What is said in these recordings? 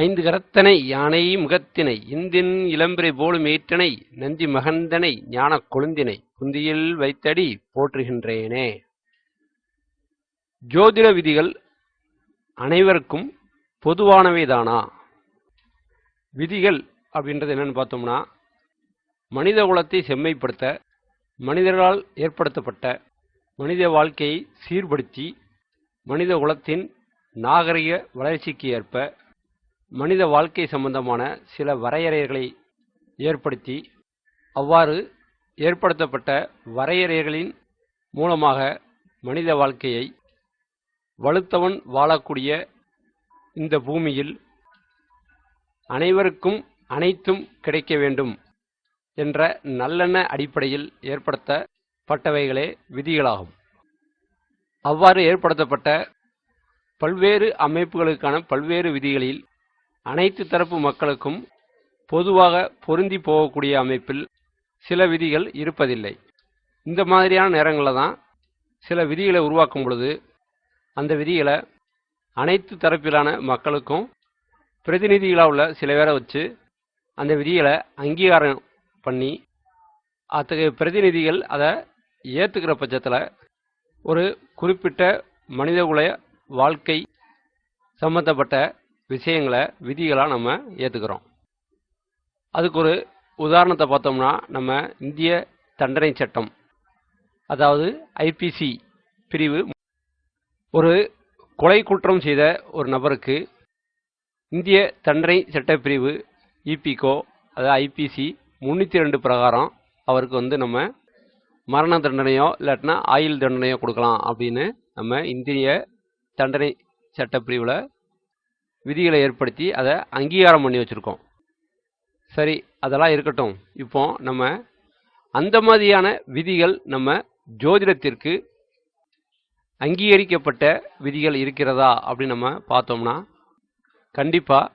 ஐந்து கரத்தனை யானை முகத்தினை இந்தின் இளம்பிரை போலும் ஏற்றனை நந்தி மகந்தனை ஞானக் கொழுந்தினை குந்தியில் வைத்தடி போற்றுகின்றேனே. ஜோதிட விதிகள் அனைவருக்கும் பொதுவானவைதானா? விதிகள் அப்படின்றது என்னன்னு பார்த்தோம்னா, மனித குலத்தை செம்மைப்படுத்த, மனிதர்களால் ஏற்படுத்தப்பட்ட மனித வாழ்க்கையை சீர்படுத்தி, மனித குலத்தின் நாகரிக வளர்ச்சிக்கு ஏற்ப மனித வாழ்க்கை சம்பந்தமான சில வரையறைகளை ஏற்படுத்தி, அவ்வாறு ஏற்படுத்தப்பட்ட வரையறைகளின் மூலமாக மனித வாழ்க்கையை வலுத்தவன் வாழக்கூடிய இந்த பூமியில் அனைவருக்கும் அனைத்தும் கிடைக்க வேண்டும் என்ற நல்லெண்ண அடிப்படையில் ஏற்படுத்தப்பட்டவைகளே விதிகளாகும். அவ்வாறு ஏற்படுத்தப்பட்ட பல்வேறு அமைப்புகளுக்கான பல்வேறு விதிகளில் அனைத்து தரப்பு மக்களுக்கும் பொதுவாக பொருந்தி போகக்கூடிய அமைப்பில் சில விதிகள் இருப்பதில்லை. இந்த மாதிரியான நேரங்களில் தான் சில விதிகளை உருவாக்கும் பொழுது அந்த விதிகளை அனைத்து தரப்பிலான மக்களுக்கும் பிரதிநிதிகளாக உள்ள சில பேரை வச்சு அந்த விதிகளை அங்கீகாரம் பண்ணி, அத்தகைய பிரதிநிதிகள் அதை ஏற்றுக்கிற பட்சத்தில் ஒரு குறிப்பிட்ட மனிதகுல வாழ்க்கை சம்பந்தப்பட்ட விஷயங்களை விதிகளாக நம்ம ஏற்றுக்கிறோம். அதுக்கு ஒரு உதாரணத்தை பார்த்தோம்னா, நம்ம இந்திய தண்டனை சட்டம், அதாவது ஐபிசி பிரிவு, ஒரு கொலை குற்றம் செய்த ஒரு நபருக்கு இந்திய தண்டனை சட்டப்பிரிவு இபிகோ, அதாவது ஐபிசி 302 பிரகாரம் அவருக்கு நம்ம மரண தண்டனையோ இல்லாட்டினா ஆயுள் தண்டனையோ கொடுக்கலாம் அப்படின்னு நம்ம இந்திய தண்டனை சட்டப்பிரிவில் விதிகளை ஏற்படுத்தி அதை அங்கீகாரம் பண்ணி வச்சுருக்கோம். சரி, அதெல்லாம் இருக்கட்டும். இப்போ நம்ம அந்த மாதிரியான விதிகள் நம்ம ஜோதிடத்திற்கு அங்கீகரிக்கப்பட்ட விதிகள் இருக்கிறதா அப்படின்னு நம்ம பார்த்தோம்னா, கண்டிப்பாக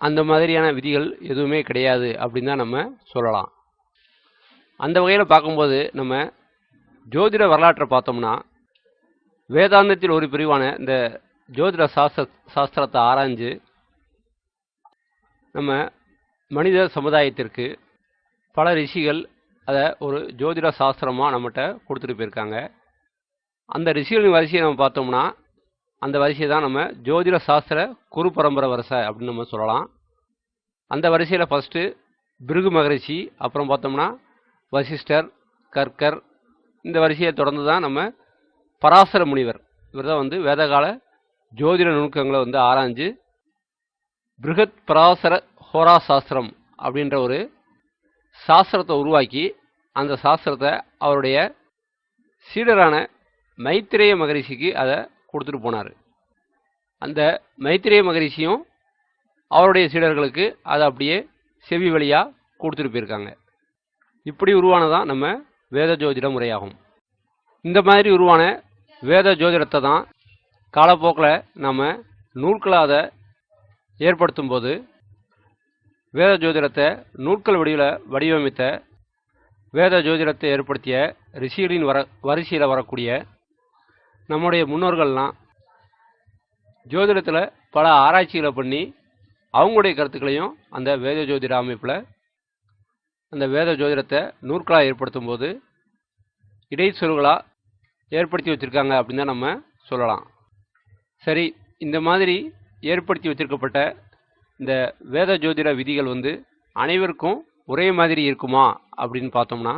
அந்த மாதிரியான விதிகள் எதுவுமே கிடையாது அப்படின்னு தான் நம்ம சொல்லலாம். அந்த வகையில் பார்க்கும்போது நம்ம ஜோதிட வரலாற்றை பார்த்தோம்னா, வேதாந்தத்தில் ஒரு பிரிவான இந்த ஜோதிட சாஸ்திரத்தை ஆராய்ஞ்சு நம்ம மனித சமுதாயத்திற்கு பல ரிஷிகள் அதை ஒரு ஜோதிட சாஸ்திரமாக நம்மகிட்ட கொடுத்துட்டு போயிருக்காங்க. அந்த ரிஷிகளின் வரிசையை நம்ம பார்த்தோம்னா, அந்த வரிசையை தான் நம்ம ஜோதிட சாஸ்திர குரு பரம்பரை வரிசை அப்படின்னு நம்ம சொல்லலாம். அந்த வரிசையில் ஃபஸ்ட்டு பிருகு மகரிஷி, அப்புறம் பார்த்தோம்னா வசிஷ்டர், கர்கர், இந்த வரிசையை தொடர்ந்து தான் நம்ம பராசர முனிவர். இவர் தான் வேதகால ஜோதிட நுணுக்கங்களை ஆராய்ஞ்சு பிருகத் பராசர ஹோரா சாஸ்திரம் அப்படின்ற ஒரு சாஸ்திரத்தை உருவாக்கி, அந்த சாஸ்திரத்தை அவருடைய சீடரான மைத்திரேய மகரிஷிக்கு அதை கொடுத்துட்டு போனார். அந்த மைத்திரேய மகரிஷியும் அவருடைய சீடர்களுக்கு அதை அப்படியே செவி வழியாக கொடுத்துட்டு போயிருக்காங்க. இப்படி உருவானதான் நம்ம வேத ஜோதிட முறையாகும். இந்த மாதிரி உருவான வேத ஜோதிடத்தை தான் காலப்போக்கில் நம்ம நூல்களாக அதை ஏற்படுத்தும் போது, வேத ஜோதிடத்தை நூல்கள் வடிவமைத்த வேத ஜோதிடத்தை ஏற்படுத்திய ரிஷிகளின் வரிசையில் வரக்கூடிய நம்முடைய முன்னோர்கள்லாம் ஜோதிடத்தில் பல ஆராய்ச்சிகளை பண்ணி அவங்களுடைய கருத்துக்களையும் அந்த வேத ஜோதிட அமைப்பில் அந்த வேத ஜோதிடத்தை நூற்களாக ஏற்படுத்தும் போது இடைச்சொல்களாக ஏற்படுத்தி வச்சுருக்காங்க அப்படின்னு தான் நம்ம சொல்லலாம். சரி, இந்த மாதிரி ஏற்படுத்தி வச்சிருக்கப்பட்ட இந்த வேத ஜோதிட விதிகள் அனைவருக்கும் ஒரே மாதிரி இருக்குமா அப்படின்னு பார்த்தோம்னா,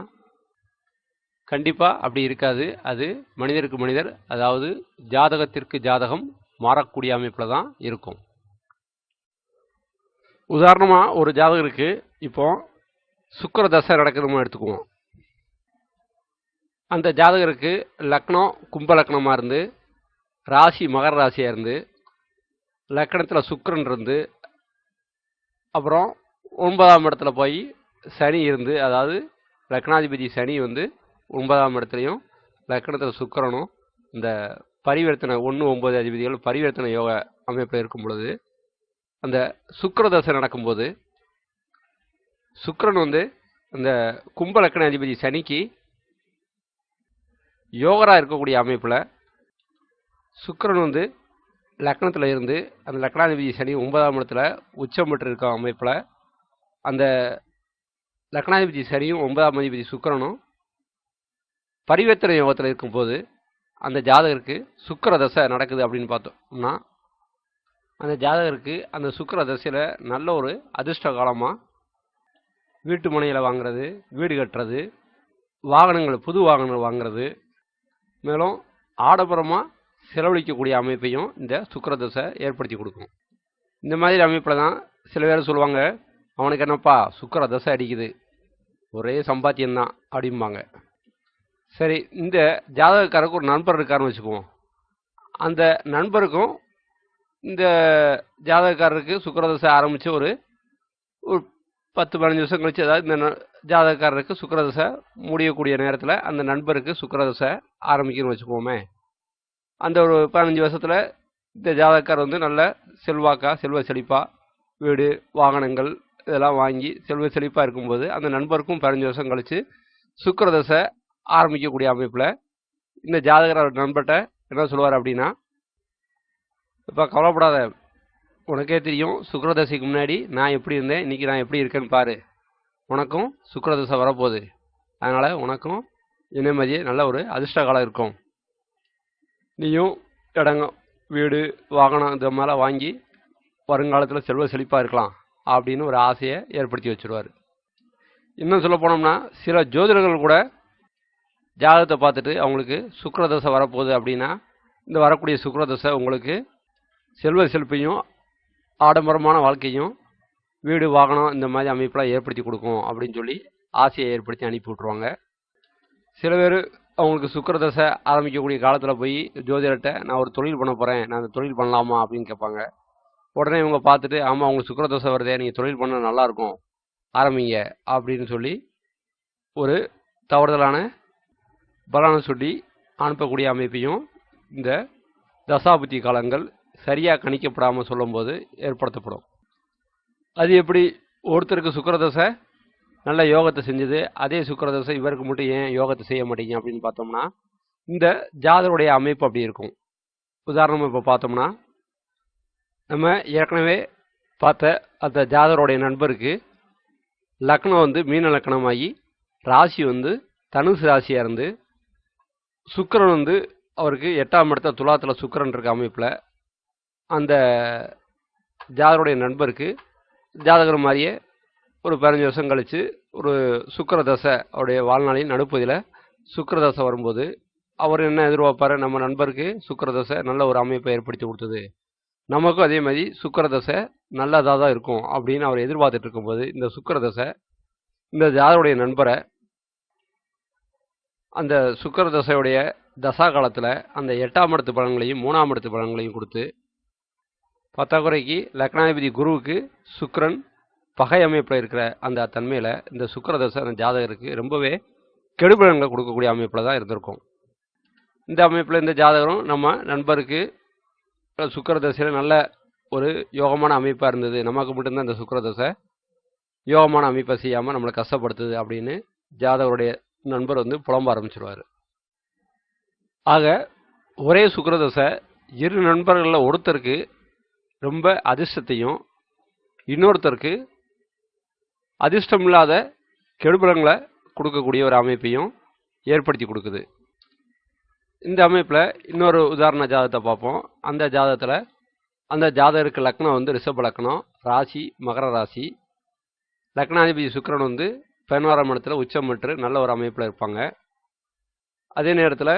கண்டிப்பாக அப்படி இருக்காது. அது மனிதருக்கு மனிதர், அதாவது ஜாதகத்திற்கு ஜாதகம் மாறக்கூடிய அமைப்பில் தான் இருக்கும். உதாரணமாக ஒரு ஜாதகருக்கு இப்போ சுக்கிர தசை நடக்குதுன்னு எடுத்துக்குவோம். அந்த ஜாதகருக்கு லக்னம் கும்ப லக்னமாக இருந்து, ராசி மகர ராசியாக இருந்து, லக்கணத்தில் சுக்கிரன் இருந்து, அப்புறம் 9ஆம் இடத்துல போய் சனி இருந்து, அதாவது லக்னாதிபதி சனி 9ஆம் இடத்துலையும் லக்கணத்தில் சுக்கிரனும் இந்த பரிவர்த்தனை 1-9 அதிபதிகள் பரிவர்த்தனை யோக அமைப்பில் இருக்கும் பொழுது, அந்த சுக்கிர தசை நடக்கும்போது சுக்கிரன் அந்த கும்ப லக்கண அதிபதி சனிக்கு யோகரா இருக்கக்கூடிய அமைப்பில் சுக்கிரன் லக்னத்தில் இருந்து அந்த லக்னாதிபதி சனி 9ஆம் இடத்துல உச்சம் பெற்று இருக்க அமைப்பில் அந்த லக்னாதிபதி சனியும் 9ஆம் அதிபதி சுக்கிரனும் பரிவர்த்தனை யோகத்தில் இருக்கும்போது அந்த ஜாதகருக்கு சுக்கிர தசை நடக்குது அப்படின்னு பார்த்தோம்னா அந்த ஜாதகருக்கு அந்த சுக்கிர தசையில் நல்ல ஒரு அதிர்ஷ்ட காலமாக வீட்டு மனையில் வாங்குறது, வீடு கட்டுறது, வாகனங்கள் புது வாகனங்கள் வாங்குறது, மேலும் ஆடம்பரமாக செலவழிக்கக்கூடிய அமைப்பையும் இந்த சுக்கிர தசை ஏற்படுத்தி கொடுக்கும். இந்த மாதிரி அமைப்பில் தான் சில பேர் சொல்லுவாங்க, அவனுக்கு என்னப்பா சுக்கிர தசை அடிக்குது, ஒரே சம்பாத்தியம்தான் அப்படிம்பாங்க. சரி, இந்த ஜாதகக்காரருக்கு ஒரு நண்பர் இருக்காருன்னு வச்சுக்குவோம். அந்த நண்பருக்கும் இந்த ஜாதகக்காரருக்கு சுக்கிர தசை ஆரம்பித்து ஒரு 10-15 வருஷம் கழிச்சு, அதாவது இந்த ஜாதகக்காரருக்கு சுக்கிர தசை முடியக்கூடிய நேரத்தில் அந்த நண்பருக்கு சுக்கிர தசை ஆரம்பிக்குன்னு வச்சுக்குவோமே. அந்த ஒரு 15 வருஷத்தில் இந்த ஜாதகக்காரர் வந்து நல்ல செல்வ செழிப்பாக வீடு வாகனங்கள் இதெல்லாம் வாங்கி செல்வ செழிப்பாக இருக்கும்போது அந்த நண்பருக்கும் 15 வருஷம் கழித்து சுக்கிர தசை ஆரம்பிக்கக்கூடிய அமைப்பில் இந்த ஜாதகர் நண்பர்கிட்ட என்ன சொல்லுவார் அப்படின்னா, இப்போ கவலைப்படாத, உனக்கே தெரியும் சுக்கிர தசைக்கு முன்னாடி நான் எப்படி இருந்தேன், இன்றைக்கி நான் எப்படி இருக்கேன்னு பாரு, உனக்கும் சுக்கிர தசை வரப்போகுது, அதனால் உனக்கும் இதே மாதிரியே நல்ல ஒரு அதிர்ஷ்ட காலம் இருக்கும், நீயும் இடங்க வீடு வாகனம் இது மேலே வாங்கி வருங்காலத்தில் செல்வ செழிப்பாக இருக்கலாம் அப்படின்னு ஒரு ஆசையை ஏற்படுத்தி வச்சுருவார். இன்னும் சொல்ல போனோம்னா சில ஜோதிடர்கள் கூட ஜாதகத்தை பார்த்துட்டு அவங்களுக்கு சுக்கிர தசை வரப்போகுது அப்படின்னா இந்த வரக்கூடிய சுக்கிர தசை உங்களுக்கு செல்வ செழிப்பையும் ஆடம்பரமான வாழ்க்கையும் வீடு வாகனம் இந்த மாதிரி அமைப்பெலாம் ஏற்படுத்தி கொடுக்கும் அப்படின்னு சொல்லி ஆசையை ஏற்படுத்தி அனுப்பி விட்ருவாங்க. சில பேர் அவங்களுக்கு சுக்கிர தசை ஆரம்பிக்கக்கூடிய காலத்தில் போய் ஜோதிடர்கிட்ட நான் ஒரு தொழில் பண்ண போகிறேன், நான் அந்த தொழில் பண்ணலாமா அப்படின்னு கேட்பாங்க. உடனே இவங்க பார்த்துட்டு ஆமாம் உங்களுக்கு சுக்கிர தசை வருதே, நீங்கள் தொழில் பண்ண நல்லாயிருக்கும் ஆரம்பிங்க அப்படின்னு சொல்லி ஒரு தவறுதலான பலனை சொல்லி அனுப்பக்கூடிய அமைப்பையும் இந்த தசாபுத்தி காலங்கள் சரியாக கணிக்கப்படாமல் சொல்லும்போது ஏற்படுத்தப்படும். அது எப்படி ஒருத்தருக்கு சுக்கிர தசை நல்ல யோகத்தை செஞ்சது, அதே சுக்கிர தசை இவருக்கு மட்டும் ஏன் யோகத்தை செய்ய மாட்டீங்க அப்படின்னு பார்த்தோம்னா இந்த ஜாதகருடைய அமைப்பு அப்படி இருக்கும். உதாரணமாக இப்போ பார்த்தோம்னா நம்ம ஏற்கனவே பார்த்த அந்த ஜாதகருடைய நண்பருக்கு லக்னம் வந்து மீன லக்னமாகி ராசி வந்து தனுசு ராசியாக இருந்து சுக்கிரன் வந்து அவருக்கு 8ஆம் இடத்த துலாத்தில் சுக்கிரன் இருக்க அமைப்பில் அந்த ஜாதகருடைய நண்பருக்கு ஜாதகர் மாதிரியே ஒரு 15 வருஷம் கழித்து ஒரு சுக்கிர தசை அவருடைய வாழ்நாளின் நடுப்பதில் சுக்கிர தசை வரும்போது அவர் என்ன எதிர்பார்ப்பார், நம்ம நண்பருக்கு சுக்கிர தசை நல்ல ஒரு அமைப்பை ஏற்படுத்தி கொடுத்தது, நமக்கும் அதே மாதிரி சுக்கிர தசை நல்லதாக தான் இருக்கும் அப்படின்னு அவர் எதிர்பார்த்துட்டு இருக்கும்போது இந்த சுக்கிர தசை இந்த ஜாதகருடைய நண்பரை அந்த சுக்கிர தசையுடைய தசா காலத்தில் அந்த 8ஆம் இடத்து பலன்களையும் 3ஆம் இடத்து பலன்களையும் கொடுத்து பத்தாக்குறைக்கு லக்னாதிபதி குருவுக்கு சுக்கிரன் பகை அமைப்பில் இருக்கிற அந்த தன்மையில் இந்த சுக்கிர தசை அந்த ஜாதகருக்கு ரொம்பவே கெடுபலன்களை கொடுக்கக்கூடிய அமைப்பில் தான் இருந்திருக்கும். இந்த அமைப்பில் இந்த ஜாதகரும் நம்ம நண்பருக்கு சுக்கிர தசையில் நல்ல ஒரு யோகமான அமைப்பாக இருந்தது, நமக்கு மட்டும்தான் இந்த சுக்கிர தசை யோகமான அமைப்பை செய்யாமல் நம்மளை கஷ்டப்படுத்துது அப்படின்னு ஜாதகருடைய நண்பர் வந்து புலம்ப ஆரம்பிச்சிருவார். ஆக ஒரே சுக்கிர தசை இரு நண்பர்களில் ஒருத்தருக்கு ரொம்ப அதிர்ஷ்டத்தையும் இன்னொருத்தருக்கு அதிர்ஷ்டம் இல்லாத கெடுபலங்களை கொடுக்கக்கூடிய ஒரு அமைப்பையும் ஏற்படுத்தி கொடுக்குது. இந்த அமைப்பில் இன்னொரு உதாரண ஜாதகத்தை பார்ப்போம். அந்த ஜாதகத்தில் அந்த ஜாதகருக்கு லக்னம் வந்து ரிஷப லக்னம், ராசி மகர ராசி, லக்னாதிபதி சுக்கிரன் வந்து 11ஆம் இடத்துல உச்சம் பெற்று நல்ல ஒரு அமைப்பில் இருப்பாங்க. அதே நேரத்தில்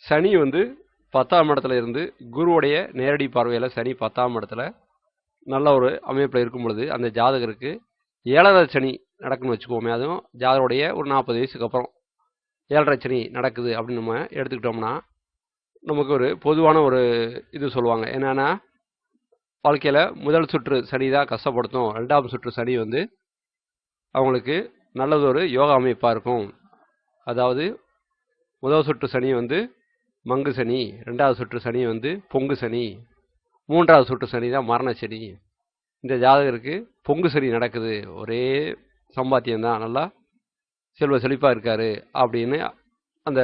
சனி வந்து 10ஆம் இடத்துல இருந்து குருவுடைய நேரடி பார்வையில் சனி 10ஆம் இடத்துல நல்ல ஒரு அமைப்பில் இருக்கும் பொழுது அந்த ஜாதகருக்கு 7.5 சனி நடக்குன்னு வச்சுக்கோமே. அதுவும் ஜாதகருடைய ஒரு 40 வயசுக்கு அப்புறம் 7.5 சனி நடக்குது அப்படின்னு நம்ம எடுத்துக்கிட்டோம்னா நமக்கு ஒரு பொதுவான ஒரு இது சொல்லுவாங்க. என்னென்னா வாழ்க்கையில் முதல் சுற்று சனி தான் கஷ்டப்படுத்தும், 2ஆம் சுற்று சனி வந்து அவங்களுக்கு நல்லதொரு யோகா அமைப்பாக இருக்கும். அதாவது முதல் சுற்று சனி வந்து மங்கு சனி, 2ஆவது சுற்று சனி வந்து பொங்கு சனி, 3ஆவது சுற்று சனி தான் மரண சனி. இந்த ஜாதகருக்கு பொங்கு சனி நடக்குது, ஒரே சம்பாத்தியம்தான், நல்லா செல்வ செழிப்பாக இருக்கார் அப்படின்னு அந்த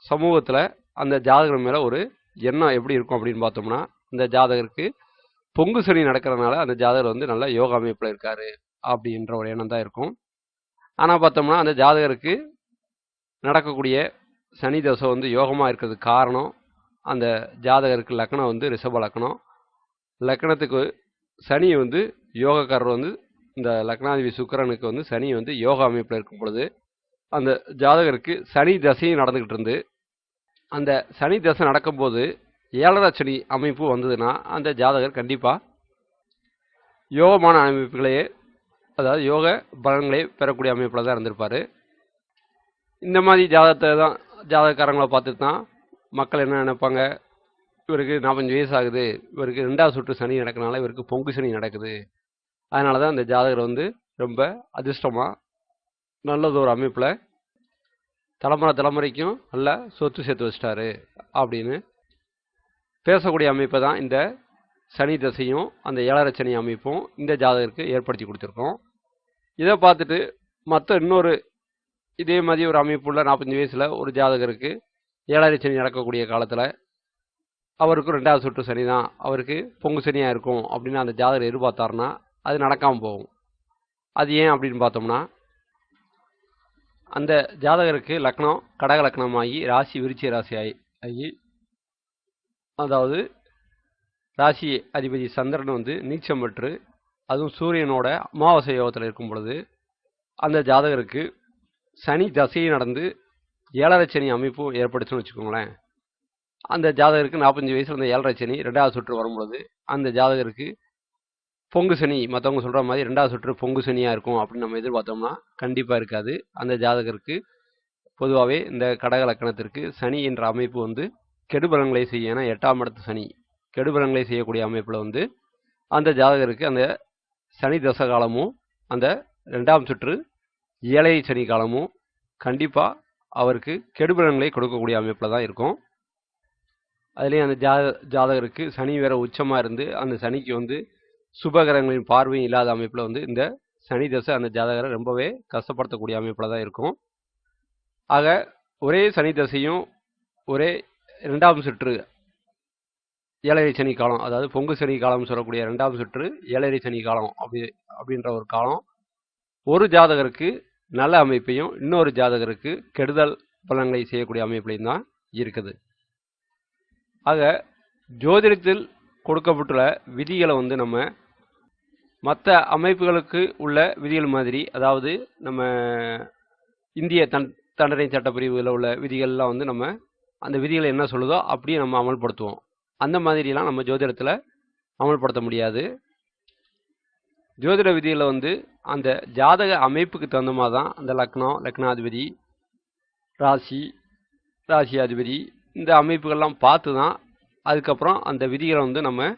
சமூகத்தில் அந்த ஜாதகர் மேலே ஒரு எண்ணம் எப்படி இருக்கும் அப்படின்னு பார்த்தோம்னா, இந்த ஜாதகருக்கு பொங்கு சனி நடக்கிறதுனால அந்த ஜாதகர் வந்து நல்ல யோக அமைப்பில் இருக்காரு அப்படின்ற ஒரு எண்ணம் தான் இருக்கும். ஆனால் பார்த்தோம்னா அந்த ஜாதகருக்கு நடக்கக்கூடிய சனி தசை வந்து யோகமாக இருக்கிறதுக்கு காரணம், அந்த ஜாதகருக்கு லக்னம் வந்து ரிஷப லக்னம். லக்னத்துக்கு சனி வந்து யோகக்காரர் வந்து இந்த லக்னாதிபதி சுக்கிரனுக்கு வந்து சனி வந்து யோக அமைப்பில் இருக்கும் பொழுது அந்த ஜாதகருக்கு சனி தசையும் நடந்துக்கிட்டு இருந்து, அந்த சனி தசை நடக்கும்போது 7.5 சனி அமைப்பு வந்ததுன்னா அந்த ஜாதகர் கண்டிப்பாக யோகமான அமைப்புகளையே, அதாவது யோக பலன்களே பெறக்கூடிய அமைப்பில் தான் இருந்திருப்பார். இந்த மாதிரி ஜாதகத்தை தான் ஜாதகக்காரங்களை பார்த்துட்டு தான் மக்கள் என்ன நினைப்பாங்க, இவருக்கு 45 வயசு ஆகுது, இவருக்கு 2வது சுற்று சனி நடக்கிறனால இவருக்கு பொங்கு சனி நடக்குது, அதனால தான் இந்த ஜாதகர் வந்து ரொம்ப அதிர்ஷ்டமாக நல்லது ஒரு அமைப்பில் தலைமுறைக்கும் நல்ல சொத்து சேர்த்து வச்சிட்டாரு அப்படின்னு பேசக்கூடிய அமைப்பை தான் இந்த சனி தசையும் அந்த 7.5 சனி அமைப்பும் இந்த ஜாதகருக்கு ஏற்படுத்தி கொடுத்துருக்கோம். இதை பார்த்துட்டு மற்ற இன்னொரு இதே மாதிரி ஒரு அமைப்புள்ள 45 வயசில் ஒரு ஜாதகருக்கு 7.5 சனி நடக்கக்கூடிய காலத்தில் அவருக்கும் 2வது சுற்று சனி தான், அவருக்கு பொங்கு சனியாக இருக்கும் அப்படின்னு அந்த ஜாதகர் எதிர்பார்த்தாருன்னா அது நடக்காமல் போகும். அது ஏன் அப்படின்னு பார்த்தோம்னா, அந்த ஜாதகருக்கு லக்னம் கடக லக்னமாகி ராசி விருச்சிக ராசி ஆகி, அதாவது ராசி அதிபதி சந்திரன் வந்து நீச்சம் பெற்று அதுவும் சூரியனோட அமாவாசை யோகத்தில் இருக்கும் பொழுது அந்த ஜாதகருக்கு சனி தசையை நடந்து 7.5 சனி அமைப்பு ஏற்படுச்சுன்னு வச்சுக்கோங்களேன். அந்த ஜாதகருக்கு 45 வயசுல அந்த 7.5 சனி 2வது சுற்று வரும்பொழுது அந்த ஜாதகருக்கு பொங்கு சனி, மற்றவங்க சொல்கிற மாதிரி 2வது சுற்று பொங்கு சனியாக இருக்கும் அப்படின்னு நம்ம எதிர்பார்த்தோம்னா கண்டிப்பாக இருக்காது. அந்த ஜாதகருக்கு பொதுவாகவே இந்த கடக லக்கணத்திற்கு சனி என்ற அமைப்பு வந்து கெடுபலன்களை செய்ய, ஏன்னா 8ஆம் இடத்து சனி கெடுபலன்களை செய்யக்கூடிய அமைப்பில் வந்து அந்த ஜாதகருக்கு அந்த சனி தசை காலமும் அந்த 2ஆம் சுற்று 7.5 சனி காலமும் கண்டிப்பாக அவருக்கு கெடுபலன்களை கொடுக்கக்கூடிய அமைப்பில் தான் இருக்கும். அதுலேயும் அந்த ஜாதகருக்கு சனி வேற உச்சமாக இருந்து அந்த சனிக்கு வந்து சுபகிரகங்களின் பார்வையும் இல்லாத அமைப்பில் வந்து இந்த சனி தசை அந்த ஜாதகரை ரொம்பவே கஷ்டப்படுத்தக்கூடிய அமைப்பில் தான் இருக்கும். ஆக ஒரே சனி தசையும் ஒரே 2ஆம் சுற்று 7.5 சனி காலம், அதாவது பொங்கு சனி காலம் சொல்லக்கூடிய 2ஆம் சுற்று 7.5 சனி காலம் அப்படின்ற ஒரு காலம் ஒரு ஜாதகருக்கு நல்ல அமைப்பையும் இன்னொரு ஜாதகருக்கு கெடுதல் பலன்களை செய்யக்கூடிய அமைப்பிலையும் தான் இருக்குது. ஆக ஜோதிடத்தில் கொடுக்கப்பட்டுள்ள விதிகளை வந்து நம்ம மற்ற அமைப்புகளுக்கு உள்ள விதிகள் மாதிரி, அதாவது நம்ம இந்திய தண்டனை சட்டப்பிரிவுகளில் உள்ள விதிகள்லாம் வந்து நம்ம அந்த விதிகளை என்ன சொல்லுதோ அப்படியே நம்ம அமல்படுத்துவோம். அந்த மாதிரிலாம் நம்ம ஜோதிடத்தில் அமல்படுத்த முடியாது. ஜோதிட விதிகளை வந்து அந்த ஜாதக அமைப்புக்கு தகுந்த மாதிரி தான் அந்த லக்னம், லக்னாதிபதி, ராசியாதிபதி இந்த அமைப்புகள்லாம் பார்த்து தான் அதுக்கப்புறம் அந்த விதிகளை வந்து நம்ம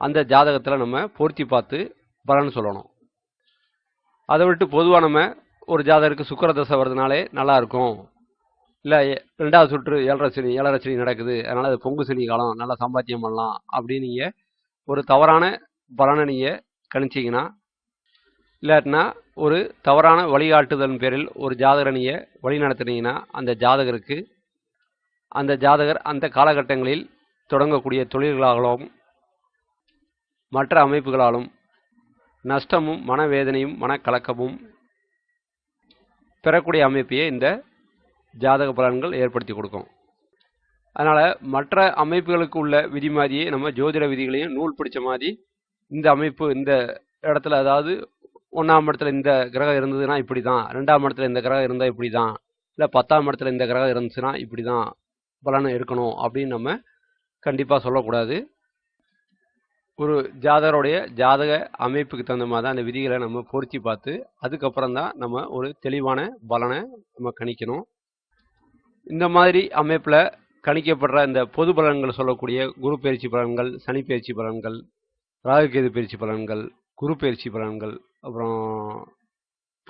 அந்த ஜாதகத்தில் நம்ம பொருத்தி பார்த்து பலன் சொல்லணும். அதை விட்டு பொதுவாக நம்ம ஒரு ஜாதகருக்கு சுக்கிர தசை வருதுனாலே நல்லா இருக்கும், இல்லை 2வது சுற்று 7.5 சனி நடக்குது அதனால் அது பொங்கு சனி காலம் நல்லா சம்பாத்தியம் பண்ணலாம் அப்படின்னு நீங்கள் ஒரு தவறான பலனை நீங்கள் கணிச்சிங்கன்னா, இல்லாட்டினா ஒரு தவறான வழிகாட்டுதல் பேரில் ஒரு ஜாதகரை நீங்கள் வழி நடத்துனீங்கன்னா அந்த ஜாதகருக்கு அந்த ஜாதகர் அந்த காலகட்டங்களில் தொடங்கக்கூடிய தொழில்களாலும் மற்ற அமைப்புகளாலும் நஷ்டமும் மனவேதனையும் மனக்கலக்கமும் பெறக்கூடிய அமைப்பையே இந்த ஜாதக பலன்கள் ஏற்படுத்தி கொடுக்கும். அதனால் மற்ற அமைப்புகளுக்கு உள்ள விதி மாதிரியே நம்ம ஜோதிட விதிகளையும் நூல் பிடிச்ச மாதிரி இந்த அமைப்பு இந்த இடத்துல, அதாவது 1ஆம் இடத்துல இந்த கிரகம் இருந்ததுன்னா இப்படி தான், 2ஆம் இடத்துல இந்த கிரகம் இருந்தால் இப்படி தான், இல்லை 10ஆம் இடத்துல இந்த கிரகம் இருந்துச்சுன்னா இப்படி தான் பலன் இருக்கணும் அப்படின்னு நம்ம கண்டிப்பாக சொல்லக்கூடாது. ஒரு ஜாதகருடைய ஜாதக அமைப்புக்கு தகுந்த மாதிரி தான் அந்த விதிகளை நம்ம பொருத்தி பார்த்து அதுக்கப்புறம் தான் நம்ம ஒரு தெளிவான பலனை நம்ம கணிக்கணும். இந்த மாதிரி அமைப்பில் கணிக்கப்படுற இந்த பொது பலன்கள் சொல்லக்கூடிய குரு பயிற்சி பலன்கள், சனி பயிற்சி பலன்கள், ராகுகேது பயிற்சி பலன்கள், குரு பயிற்சி பலன்கள், அப்புறம்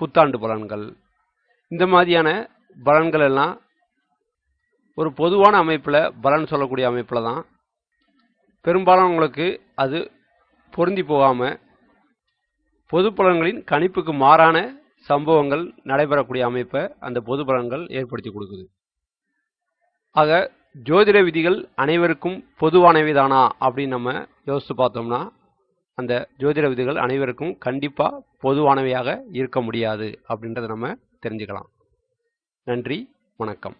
புத்தாண்டு பலன்கள், இந்த மாதிரியான பலன்கள் எல்லாம் ஒரு பொதுவான அமைப்பில் பலன் சொல்லக்கூடிய அமைப்பில் தான் பெரும்பாலும் உங்களுக்கு அது பொருந்தி போகாமல் பொது பலன்களின் கணிப்புக்கு மாறான சம்பவங்கள் நடைபெறக்கூடிய அமைப்பை அந்த பொது பலன்கள் ஏற்படுத்தி கொடுக்குது. ஆக ஜோதிட விதிகள் அனைவருக்கும் பொதுவானவைதானா அப்படின்னு நம்ம யோசித்து பார்த்தோம்னா அந்த ஜோதிட விதிகள் அனைவருக்கும் கண்டிப்பாக பொதுவானவையாக இருக்க முடியாது அப்படின்றத நம்ம தெரிஞ்சுக்கலாம். நன்றி, வணக்கம்.